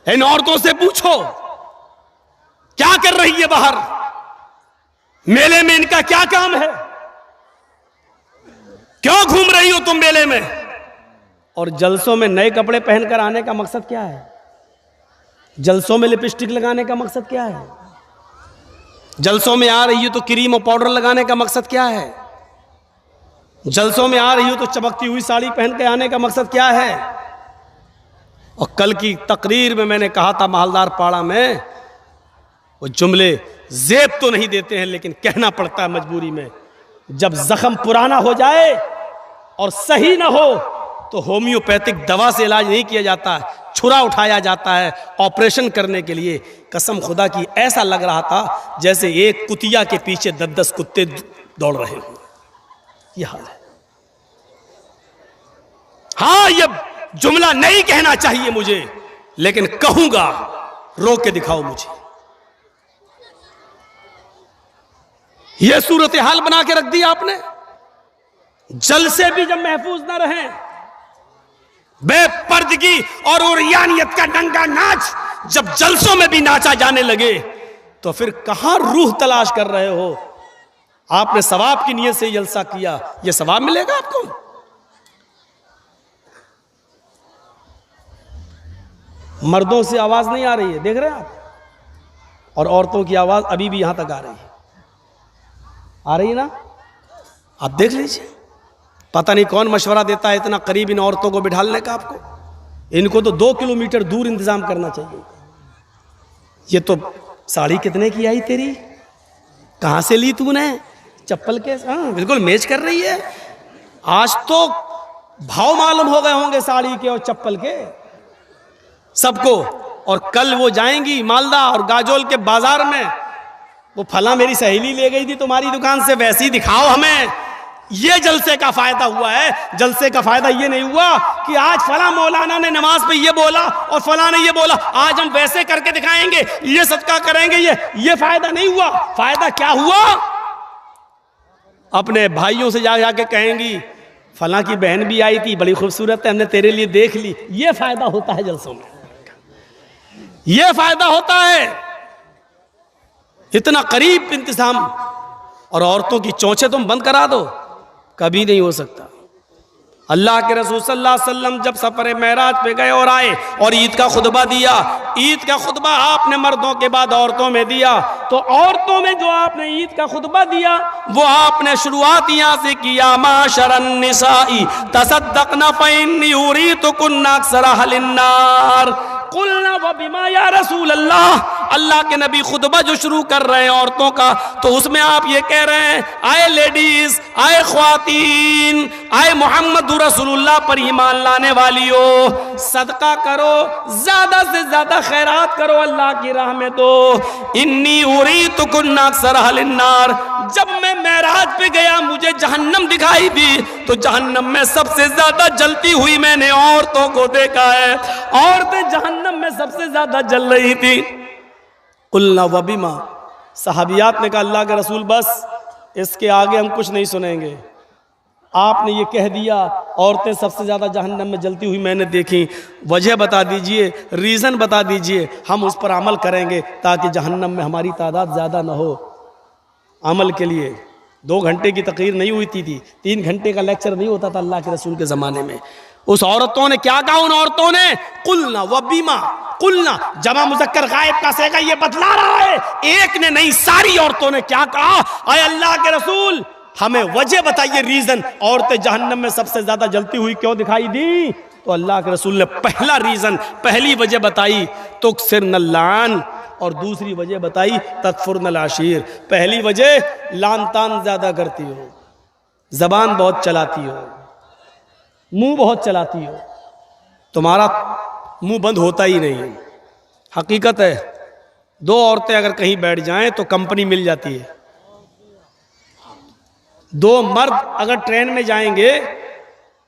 ان عورتوں سے پوچھو کیا کر رہی ہے باہر، میلے میں ان کا کیا کام ہے، کیوں گھوم رہی ہو تم میلے میں، اور جلسوں میں نئے کپڑے پہن کر آنے کا مقصد کیا ہے، جلسوں میں لپسٹک لگانے کا مقصد کیا ہے، جلسوں میں آ رہی ہو تو کریم اور پاؤڈر لگانے کا مقصد کیا ہے، جلسوں میں آ رہی ہو تو چمکتی ہوئی ساڑی پہن کے آنے کا مقصد کیا ہے۔ اور کل کی تقریر میں میں نے کہا تھا محلدار پاڑا میں، وہ جملے زیب تو نہیں دیتے ہیں لیکن کہنا پڑتا ہے مجبوری میں، جب زخم پرانا ہو جائے اور صحیح نہ ہو تو ہومیوپیتھک دوا سے علاج نہیں کیا جاتا، چھرا اٹھایا جاتا ہے آپریشن کرنے کے لیے۔ قسم خدا کی ایسا لگ رہا تھا جیسے ایک کتیا کے پیچھے 10 کتے دوڑ رہے ہوں، یہ حال ہے۔ ہاں یہ جملہ نہیں کہنا چاہیے مجھے، لیکن کہوں گا، رو کے دکھاؤ مجھے۔ یہ صورتحال بنا کے رکھ دی آپ نے۔ جلسے بھی جب محفوظ نہ رہیں، بے پردگی اور عریانیت کا ننگا ناچ جب جلسوں میں بھی ناچا جانے لگے تو پھر کہاں روح تلاش کر رہے ہو؟ آپ نے ثواب کی نیت سے جلسہ کیا، یہ ثواب ملے گا آپ کو؟ مردوں سے آواز نہیں آ رہی ہے، دیکھ رہے ہیں آپ، اور عورتوں کی آواز ابھی بھی یہاں تک آ رہی ہے، آ رہی ہے نا؟ آپ دیکھ لیجئے، پتہ نہیں کون مشورہ دیتا ہے اتنا قریب ان عورتوں کو بٹھالنے کا آپ کو۔ ان کو تو 2 کلومیٹر دور انتظام کرنا چاہیے۔ یہ تو ساڑی کتنے کی آئی تیری، کہاں سے لی تو نے، چپل کے، ہاں بالکل میچ کر رہی ہے۔ آج تو بھاؤ معلوم ہو گئے ہوں گے ساڑی کے اور چپل کے سب کو، اور کل وہ جائیں گی مالدہ اور گاجول کے بازار میں، وہ پھلاں میری سہیلی لے گئی تھی تمہاری دکان سے، ویسی دکھاؤ ہمیں۔ یہ جلسے کا فائدہ ہوا ہے۔ جلسے کا فائدہ یہ نہیں ہوا کہ آج فلاں مولانا نے نماز پہ یہ بولا اور فلاں نے یہ بولا، آج ہم ویسے کر کے دکھائیں گے، یہ صدقہ کریں گے، یہ فائدہ نہیں ہوا۔ فائدہ کیا ہوا؟ اپنے بھائیوں سے جا کے کہیں گی فلاں کی بہن بھی آئی تھی، بڑی خوبصورت ہے، ہم نے تیرے لیے دیکھ لی۔ یہ فائدہ ہوتا ہے جلسوں میں، یہ فائدہ ہوتا ہے۔ اتنا قریب انتظام، اور عورتوں کی چونچیں تم بند کرا دو، کبھی نہیں ہو سکتا۔ اللہ کے رسول صلی اللہ علیہ وسلم جب سفر معراج پہ گئے اور آئے اور عید کا خطبہ دیا، عید کا خطبہ آپ نے مردوں کے بعد عورتوں میں دیا، تو عورتوں میں جو آپ نے عید کا خطبہ دیا وہ آپ نے شروعات یہاں سے کیا، معاشر النساء تصدقن فإنی أُوریتکن أکثر أہل النار۔ قلنا وبما یا رسول اللہ، اللہ کے نبی خطبہ جو شروع کر رہے ہیں عورتوں کا، تو اس میں آپ یہ کہہ رہے ہیں، آئے لیڈیز، آئے خواتین، آئے محمد رسول اللہ پر ایمان لانے والیو، صدقہ کرو، زیادہ سے زیادہ خیرات کرو، اللہ کی راہ میں دو۔ انی اریتکن اکثر اہل النار۔ جب میں معراج پہ گیا مجھے جہنم دکھائی دی، تو جہنم میں سب سے زیادہ جلتی ہوئی میں نے عورتوں کو دیکھا ہے، عورتیں جہنم میں سب سے زیادہ جل رہی تھی۔ قلنا وبما، صحابیات نے کہا اللہ کے رسول بس اس کے آگے ہم کچھ نہیں سنیں گے، آپ نے یہ کہہ دیا عورتیں سب سے زیادہ جہنم میں جلتی ہوئی میں نے دیکھی، وجہ بتا دیجئے، ریزن بتا دیجئے، ہم اس پر عمل کریں گے تاکہ جہنم میں ہماری تعداد زیادہ نہ ہو۔ عمل کے لیے 2 گھنٹے کی تقریر نہیں ہوئی تھی، 3 گھنٹے کا لیکچر نہیں ہوتا تھا اللہ کے رسول کے زمانے میں۔ اس عورتوں نے کیا کہا؟ ان عورتوں نے قلنا وبما، قلنا جمع مذکر غائب کا صیغہ یہ بتلا رہا ہے، ایک نے نہیں ساری عورتوں نے کیا کہا؟ اے اللہ کے رسول ہمیں وجہ بتائیے، ریزن، عورتیں جہنم میں سب سے زیادہ جلتی ہوئی کیوں دکھائی دی؟ تو اللہ کے رسول نے پہلا ریزن، پہلی وجہ بتائی تکثرن اللعن، اور دوسری وجہ بتائی تکفرن العشیر۔ پہلی وجہ لان تان زیادہ کرتی ہو، زبان بہت چلاتی ہو، منہ بہت چلاتی ہو، تمہارا منہ بند ہوتا ہی نہیں ہے۔ حقیقت ہے 2 عورتیں اگر کہیں بیٹھ جائیں تو کمپنی مل جاتی ہے، 2 مرد اگر ٹرین میں جائیں گے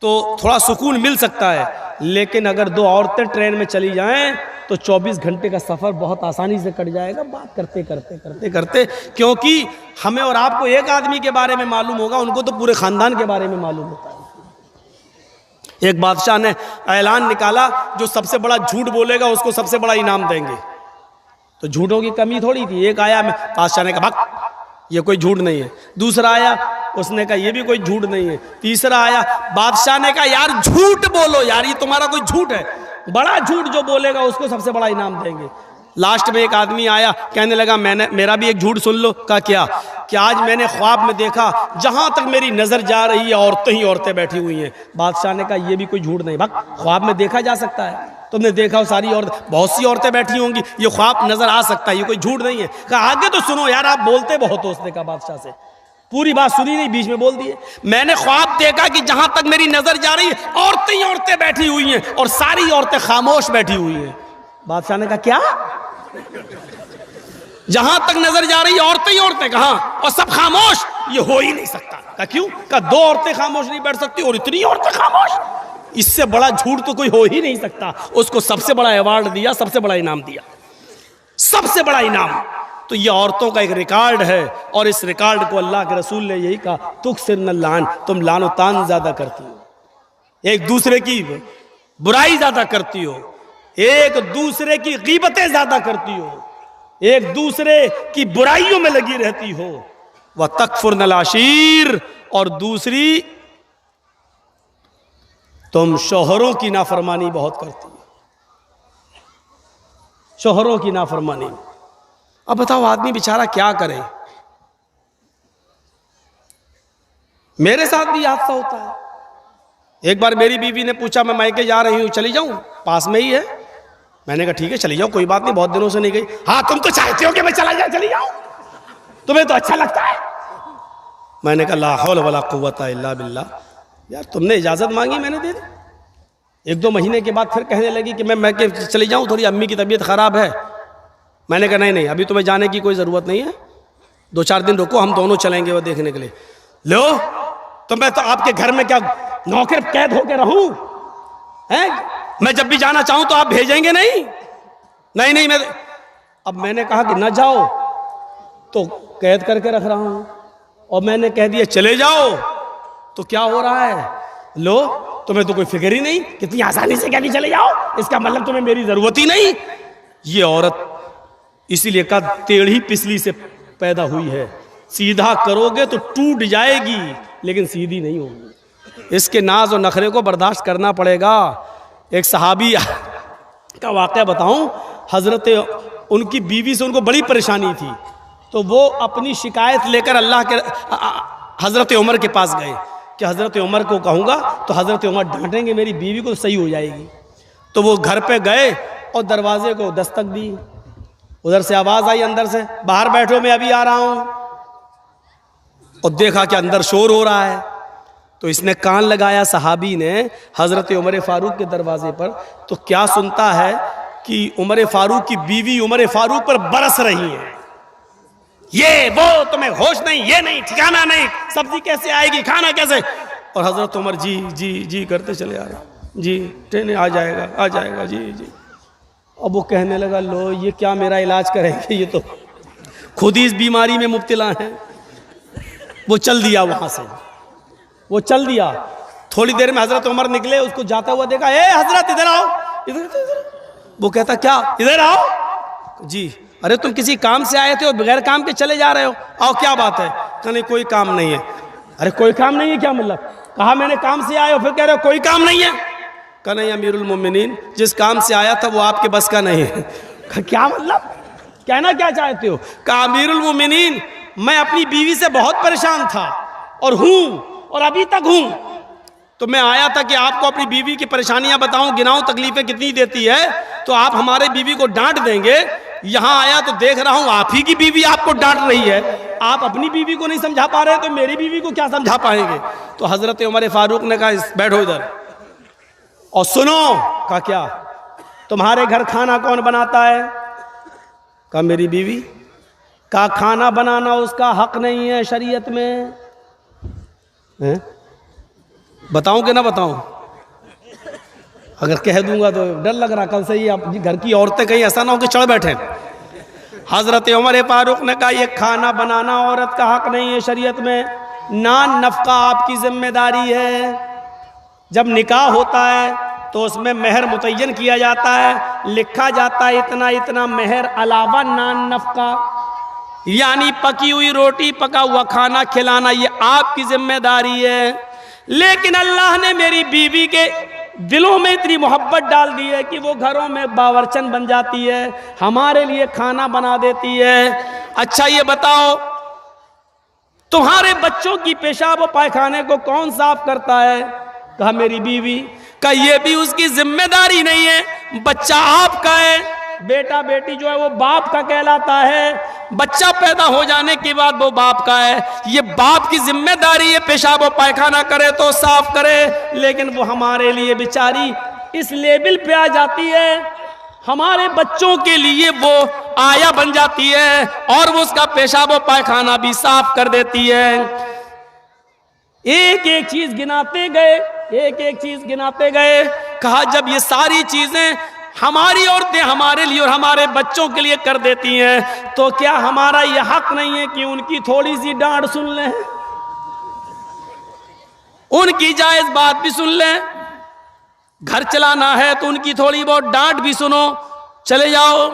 تو تھوڑا سکون مل سکتا ہے، لیکن اگر 2 عورتیں ٹرین میں چلی جائیں تو 24 گھنٹے کا سفر بہت آسانی سے کٹ جائے گا، بات کرتے کرتے کرتے کرتے، کیونکہ ہمیں اور آپ کو ایک آدمی کے بارے میں معلوم ہوگا، ان کو تو پورے خاندان کے بارے میں معلوم ہوتا ہے۔ ایک بادشاہ نے اعلان نکالا جو سب سے بڑا جھوٹ بولے گا اس کو سب سے بڑا انعام دیں گے. تو جھوٹوں کی کمی تھوڑی تھی. ایک آیا بادشاہ نے کہا بھگ یہ کوئی جھوٹ نہیں ہے. دوسرا آیا اس نے کہا یہ بھی کوئی جھوٹ نہیں ہے. تیسرا آیا, بادشاہ نے کہا یار جھوٹ بولو یار, یہ تمہارا کوئی جھوٹ ہے, بڑا جھوٹ جو بولے گا اس کو سب سے بڑا انعام دیں گے. لاسٹ میں ایک آدمی آیا کہنے لگا میرا بھی ایک جھوٹ سن لو. کہا کیا؟ کہ آج میں نے خواب میں دیکھا جہاں تک میری نظر جا رہی ہے عورتیں ہی عورتیں بیٹھی ہوئی ہیں. بادشاہ نے کہا یہ بھی کوئی جھوٹ نہیں. بھائی خواب میں دیکھا جا سکتا ہے, تم نے دیکھا ساری عورتیں, بہت سی عورتیں بیٹھی ہوں گی, یہ خواب نظر آ سکتا ہے, یہ کوئی جھوٹ نہیں ہے. کہا آگے تو سنو یار, آپ بولتے بہت ہو. اس نے کہا بادشاہ سے پوری بات سنی نہیں, بیچ میں بول دیے. میں نے خواب دیکھا کہ جہاں تک میری نظر جا رہی ہے عورتیں ہی عورتیں بیٹھی ہوئی ہیں اور ساری عورتیں خاموش بیٹھی ہوئی ہیں. بادشاہ نے کہا کیا؟ جہاں تک نظر جا رہی عورتیں ہی عورتیں, کہاں, اور سب خاموش, یہ ہو ہی نہیں سکتا. کہا کیوں؟ کہا دو عورتیں خاموش نہیں بیٹھ سکتی اور اتنی عورتیں خاموش, اس سے بڑا جھوٹ تو کوئی ہو ہی نہیں سکتا. اس کو سب سے بڑا ایوارڈ دیا, سب سے بڑا انعام دیا, سب سے بڑا انعام. تو یہ عورتوں کا ایک ریکارڈ ہے, اور اس ریکارڈ کو اللہ کے رسول نے یہی کہا, تکثرن اللعن, تم لعن و طعن زیادہ کرتی ہو, ایک دوسرے کی برائی زیادہ کرتی ہو, ایک دوسرے کی غیبتیں زیادہ کرتی ہو, ایک دوسرے کی برائیوں میں لگی رہتی ہو. وَتَكْفُرْنَ الْعَشِيرَ, اور دوسری تم شوہروں کی نافرمانی بہت کرتی ہو, شوہروں کی نافرمانی. اب بتاؤ آدمی بیچارہ کیا کرے؟ میرے ساتھ بھی حادثہ ہوتا ہے. ایک بار میری بیوی نے پوچھا میں مائکے جا رہی ہوں, چلی جاؤں, پاس میں ہی ہے. میں نے کہا ٹھیک ہے چلی جاؤ, کوئی بات نہیں, بہت دنوں سے نہیں گئی. ہاں تم تو چاہتے ہو کہ میں چلا جاؤں, چلی جاؤں, تمہیں تو اچھا لگتا ہے. میں نے کہا لا حول ولا قوت الا باللہ. یار تم نے اجازت مانگی, میں نے دے دی. ایک دو مہینے کے بعد پھر کہنے لگی کہ میں چلی جاؤں, تھوڑی امی کی طبیعت خراب ہے. میں نے کہا نہیں ابھی تمہیں جانے کی کوئی ضرورت نہیں ہے, 2-4 دن رکو, ہم دونوں چلیں گے وہ دیکھنے کے لیے. لو تو میں تو آپ کے گھر میں کیا نوکر قید ہو کے رہوں؟ میں جب بھی جانا چاہوں تو آپ بھیجیں گے نہیں؟ نہیں میں اب میں نے کہا کہ نہ جاؤ تو قید کر کے رکھ رہا ہوں, اور میں نے کہہ دیا چلے جاؤ تو کیا ہو رہا ہے؟ لو تمہیں تو کوئی فکر ہی نہیں, کتنی آسانی سے کہہ دی چلے جاؤ, اس کا مطلب تمہیں میری ضرورت ہی نہیں. یہ عورت اسی لیے کہا ٹیڑھی پسلی سے پیدا ہوئی ہے, سیدھا کرو گے تو ٹوٹ جائے گی لیکن سیدھی نہیں ہوگی. اس کے ناز و نخرے کو برداشت کرنا پڑے گا. ایک صحابی کا واقعہ بتاؤں, حضرت ان کی بیوی سے ان کو بڑی پریشانی تھی, تو وہ اپنی شکایت لے کر اللہ کے حضرت عمر کے پاس گئے کہ حضرت عمر کو کہوں گا تو حضرت عمر ڈانٹیں گے میری بیوی کو, صحیح ہو جائے گی. تو وہ گھر پہ گئے اور دروازے کو دستک دی, ادھر سے آواز آئی اندر سے, باہر بیٹھو میں ابھی آ رہا ہوں. اور دیکھا کہ اندر شور ہو رہا ہے, تو اس نے کان لگایا صحابی نے حضرت عمر فاروق کے دروازے پر, تو کیا سنتا ہے کہ عمر فاروق کی بیوی عمر فاروق پر برس رہی ہے, یہ وہ تمہیں ہوش نہیں, یہ نہیں, ٹھکانا نہیں, سبزی کیسے آئے گی, کھانا کیسے. اور حضرت عمر جی جی جی کرتے چلے آ رہے, جی ٹرین آ جائے گا جی جی. اب وہ کہنے لگا لو یہ کیا میرا علاج کریں گے, یہ تو خود ہی اس بیماری میں مبتلا ہیں. وہ چل دیا وہاں سے, وہ چل دیا. تھوڑی دیر میں حضرت عمر نکلے, اس کو جاتا ہوا دیکھا, اے حضرت ادھر آؤ, ادھر. وہ کہتا کیا, ادھر آؤ. جی ارے تم کسی کام سے آئے تھے اور بغیر کام کے چلے جا رہے ہو, آؤ کیا بات ہے. کہ نہیں کوئی کام نہیں ہے. ارے کوئی کام نہیں ہے کیا مطلب؟ کہا میں نے کام سے آئے ہو, پھر کہہ رہے ہو کوئی کام نہیں ہے. کہ نہیں امیر المومنین جس کام سے آیا تھا وہ آپ کے بس کا نہیں ہے. کیا مطلب, کہنا کیا چاہتے ہو؟ کہا امیر المومنین میں اپنی بیوی سے بہت پریشان تھا اور ہوں اور ابھی تک ہوں, تو میں آیا تھا کہ آپ کو اپنی بیوی کی پریشانیاں بتاؤں, گناؤں تکلیفیں کتنی دیتی ہے, تو آپ ہمارے بیوی کو ڈانٹ دیں گے. یہاں آیا تو دیکھ رہا ہوں آپ ہی کی بیوی آپ کو ڈانٹ رہی ہے, آپ اپنی بیوی کو نہیں سمجھا پا رہے تو میری بیوی کو کیا سمجھا پائیں گے. تو حضرت عمر فاروق نے کہا بیٹھو ادھر اور سنو. کہا کیا؟ تمہارے گھر کھانا کون بناتا ہے؟ کہا میری بیوی. کہا کھانا بنانا اس کا حق نہیں ہے شریعت میں. بتاؤں کہ نہ بتاؤں؟ اگر کہہ دوں گا تو ڈر لگ رہا کل سے ہی آپ گھر کی عورتیں کہیں ایسا نہ ہو کہ چڑھ بیٹھیں. حضرت عمر فاروق نے کہا یہ کھانا بنانا عورت کا حق نہیں ہے شریعت میں, نان نفقہ آپ کی ذمہ داری ہے. جب نکاح ہوتا ہے تو اس میں مہر متعین کیا جاتا ہے، لکھا جاتا ہے اتنا اتنا مہر علاوہ نان نفقہ، یعنی پکی ہوئی روٹی پکا ہوا کھانا کھلانا یہ آپ کی ذمہ داری ہے۔ لیکن اللہ نے میری بیوی کے دلوں میں اتنی محبت ڈال دی ہے کہ وہ گھروں میں باورچن بن جاتی ہے، ہمارے لیے کھانا بنا دیتی ہے۔ اچھا یہ بتاؤ تمہارے بچوں کی پیشاب و پائخانے کو کون صاف کرتا ہے؟ کہا میری بیوی۔ کہا یہ بھی اس کی ذمہ داری نہیں ہے، بچہ آپ کا ہے، بیٹا بیٹی جو ہے وہ باپ کا کہلاتا ہے، بچہ پیدا ہو جانے کے بعد وہ باپ کا ہے، یہ باپ کی ذمہ داری ہے پیشاب و پائخانہ کرے تو صاف کرے، لیکن وہ ہمارے لیے بیچاری اس لیبل پہ آ جاتی ہے، ہمارے بچوں کے لیے وہ آیا بن جاتی ہے اور وہ اس کا پیشاب و پائخانہ بھی صاف کر دیتی ہے۔ ایک ایک چیز گناتے گئے، ایک ایک چیز گناتے گئے۔ کہا جب یہ ساری چیزیں ہماری عورتیں ہمارے لیے اور ہمارے بچوں کے لیے کر دیتی ہیں تو کیا ہمارا یہ حق نہیں ہے کہ ان کی تھوڑی سی ڈانٹ سن لیں، ان کی جائز بات بھی سن لیں؟ گھر چلانا ہے تو ان کی تھوڑی بہت ڈانٹ بھی سنو، چلے جاؤ۔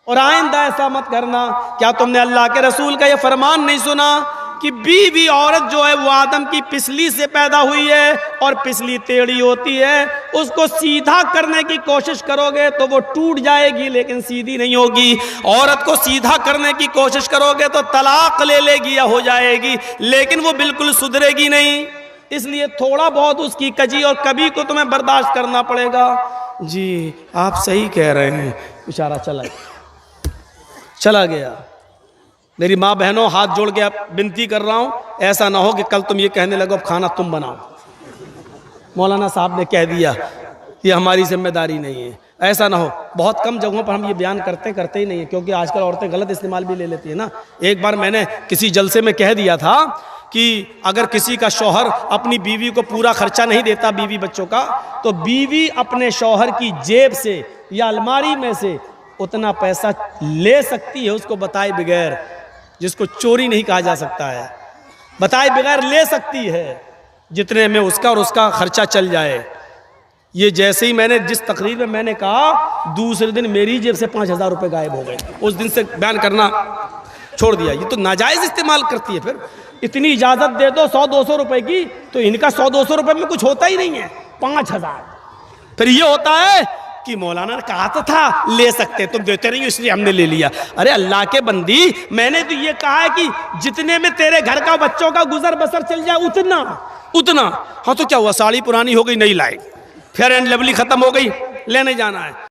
اور آئندہ ایسا مت کرنا۔ کیا تم نے اللہ کے رسول کا یہ فرمان نہیں سنا کہ بیوی عورت جو ہے وہ آدم کی پسلی سے پیدا ہوئی ہے اور پسلی ٹیڑھی ہوتی ہے، اس کو سیدھا کرنے کی کوشش کرو گے تو وہ ٹوٹ جائے گی لیکن سیدھی نہیں ہوگی، عورت کو سیدھا کرنے کی کوشش کرو گے تو طلاق لے لے گی یا ہو جائے گی لیکن وہ بالکل سدھرے گی نہیں۔ اس لیے تھوڑا بہت اس کی کجی اور کبھی کو تمہیں برداشت کرنا پڑے گا۔ جی آپ صحیح کہہ رہے ہیں، بیچارہ چلا گیا۔ میری ماں بہنوں ہاتھ جوڑ کے اب بنتی کر رہا ہوں، ایسا نہ ہو کہ کل تم یہ کہنے لگو اب کھانا تم بناؤ، مولانا صاحب نے کہہ دیا، یہ ہماری ذمہ داری نہیں ہے، ایسا نہ ہو۔ بہت کم جگہوں پر ہم یہ بیان کرتے ہی نہیں ہیں کیونکہ آج کل عورتیں غلط استعمال بھی لے لیتی ہیں نا۔ ایک بار میں نے کسی جلسے میں کہہ دیا تھا کہ اگر کسی کا شوہر اپنی بیوی کو پورا خرچہ نہیں دیتا بیوی بچوں کا تو بیوی اپنے شوہر کی جیب سے یا الماری میں سے اتنا پیسہ لے سکتی ہے، اس کو بتائے بغیر، جس کو چوری نہیں کہا جا سکتا ہے، بتائے بغیر لے سکتی ہے جتنے میں اس کا اور اس کا خرچہ چل جائے۔ یہ جیسے ہی میں نے جس تقریر میں میں نے کہا دوسرے دن میری جیب سے 5,000 روپے غائب ہو گئے۔ اس دن سے بیان کرنا چھوڑ دیا۔ یہ تو ناجائز استعمال کرتی ہے، پھر اتنی اجازت دے دو 100-200 روپے کی تو ان کا 100-200 روپے میں کچھ ہوتا ہی نہیں ہے، 5,000۔ پھر یہ ہوتا ہے کہ مولانا نے کہا تو تھا لے سکتے، تم دیتے نہیں اس لیے ہم نے لے لیا۔ ارے اللہ کے بندی، میں نے تو یہ کہا ہے کہ جتنے میں تیرے گھر کا بچوں کا گزر بسر چل جائے اتنا۔ ہاں تو کیا ہوا، ساڑی پرانی ہو گئی نہیں لائے، فیئر اینڈ لولی ختم ہو گئی، لینے جانا ہے۔